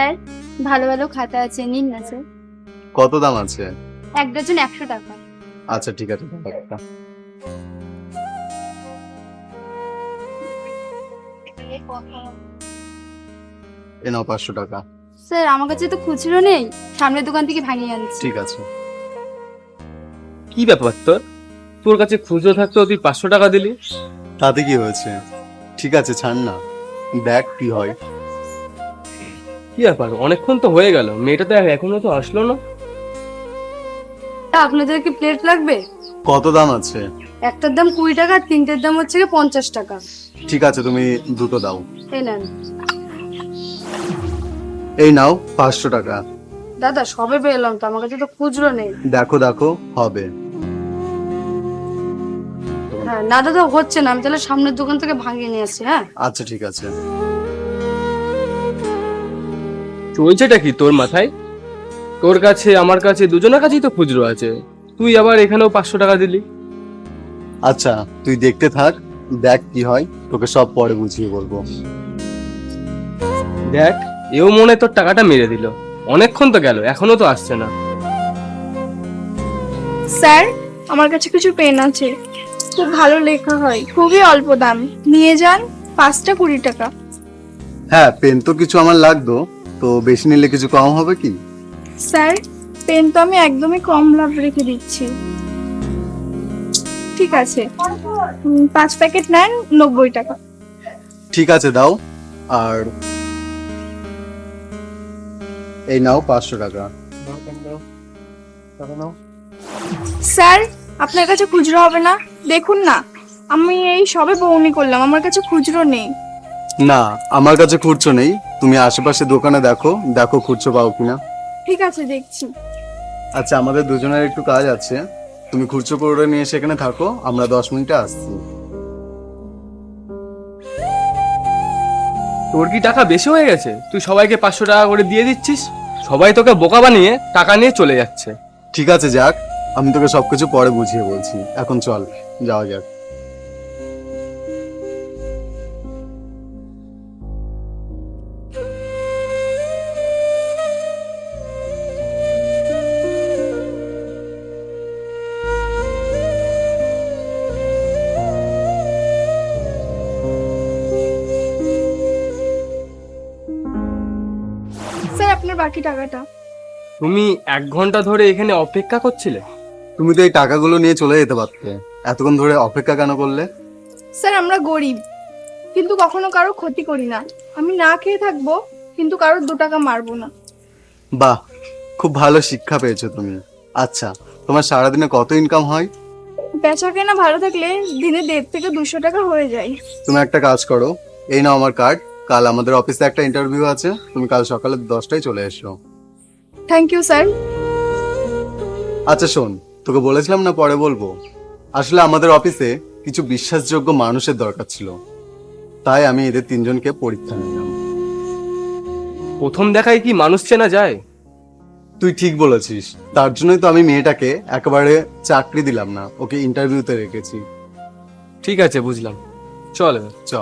Sir ভালো ভালো খাতা আছে, নিন না স্যার। কত দাম আছে? এক ডজন 100 টাকা। আচ্ছা ঠিক আছে, দাও একটা। এ নাও 500 টাকা। স্যার আমার কাছে তো খুচরো নেই, সামনের দোকান থেকে ভাঙিয়ে আনছি। ঠিক আছে। কি ব্যাপার তোর? তোর কাছে খুচরো থাকতো তুই 500 টাকা দিলি? তাতে কি হয়েছে? ঠিক আছে, ছাড় না, দেখ কি হয়। কি ব্যাপার, অনেকক্ষণ তো হয়ে গেল, মেয়েটা তো এখনো তো আসলো না। আপনাদের কি প্লেট লাগবে? কত দাম আছে? একটার দাম 20 টাকা, আর তিনটের দাম হচ্ছে 50 টাকা। ঠিক আছে, তুমি দুটো দাও। এই নেন। এই নাও 500 টাকা। দাদা সবে পেলাম তো, আমার কাছে তো খুচরো নেই। দেখো দেখো, হবে। হ্যাঁ না দাদা, হচ্ছে না, আমি তাহলে সামনের দোকান থেকে ভাঙিয়ে নিয়ে আসছি। হ্যাঁ আচ্ছা ঠিক আছে। চলছেটা কি তোর মাথায়? তোর কাছে আমার কাছে দুজনের কাছেই তো খুচরো আছে, তুই আবার এখানেও 500 টাকা দিলি। আচ্ছা তুই দেখতে থাক, দেখ কি হয়, তোকে সব পরে বুঝিয়ে বলবো। দেখ, এও মনে হয় তোর টাকাটা মেরে দিল। অনেকক্ষণ তো গেল, এখনো তো আসছে না। স্যার আমার কাছে কিছু পেন আছে, খুব ভালো লেখা হয়, খুবই অল্প দাম, নিয়ে যান, 5টা 20 টাকা। হ্যাঁ, পেন তো কিছু আমার লাগতো, তো বেশি নিলে কিছু কম হবে কি? স্যার পেন তো আমি একদমই কম লাভ রেখে দিচ্ছি। ঠিক আছে 5 প্যাকেট নেন, 90 টাকা। ঠিক আছে দাও। আর এই নাও 500 টাকা। স্যার আপনার কাছে খুচরো হবে না? দেখুন না, আমি এই সবে বউনি করলাম, আমার কাছে খুচরো নেই। না, আমার কাছে খুচরো নেই, তুমি আশেপাশে দোকানে দেখো, দেখো খুচরো পাও কিনা। ঠিক আছে দেখছি। আচ্ছা, আমাদের দুজনের একটু কাজ আছে, তুমি খুচরো করে নিয়ে সেখানে থাকো, আমরা 10 মিনিটে আসছি। তোর কি টাকা বেশি হয়ে গেছে? তুই সবাইকে 500 টাকা করে দিয়ে দিচ্ছিস, সবাই তোকে বোকা বানিয়ে টাকা নিয়ে চলে যাচ্ছে। ঠিক আছে যাক, আমি তোকে সবকিছু পরে বুঝিয়ে বলছি, এখন চল যাওয়া যাক। স্যার আপনার বাকি টাকাটা। তুমি 1 ঘন্টা ধরে এখানে অপেক্ষা করছিলে? তুমি তো এই টাকাগুলো নিয়ে চলে যেতে পারতে, এতক্ষণ ধরে অপেক্ষা কেন করলে? স্যার আমরা গরিব, কিন্তু কখনো কারো ক্ষতি করি না। আমি না খেয়ে থাকবো, কিন্তু কারোর 2 টাকা মারবো না। বাহ, খুব ভালো শিক্ষা পেয়েছো তুমি। আচ্ছা, তোমার সারাদিনে কত ইনকাম হয়? বেচা কেনা ভালো থাকলে দিনে 150 থেকে 200 টাকা হয়ে যায়। তুমি একটা কাজ করো, এই নাও আমার কার্ড, কাল আমাদের অফিসে একটা ইন্টারভিউ আছে, তুমি কাল সকালে 10টায় চলে এসো। Thank you sir. আচ্ছা শোন, তোকে বলেছিলাম না পরে বলবো, আসলে আমাদের অফিসে কিছু বিশ্বাসযোগ্য মানুষের দরকার ছিল, তাই আমি এদের 3জনকে পরীক্ষা নিলাম। প্রথম দেখায় কি মানুষ চেনা যায়? তুই ঠিক বলেছিস, তার জন্যই তো আমি মেয়েটাকে একেবারে চাকরি দিলাম না, ওকে ইন্টারভিউতে রেখেছি। ঠিক আছে, বুঝলাম, চল এবার। চ।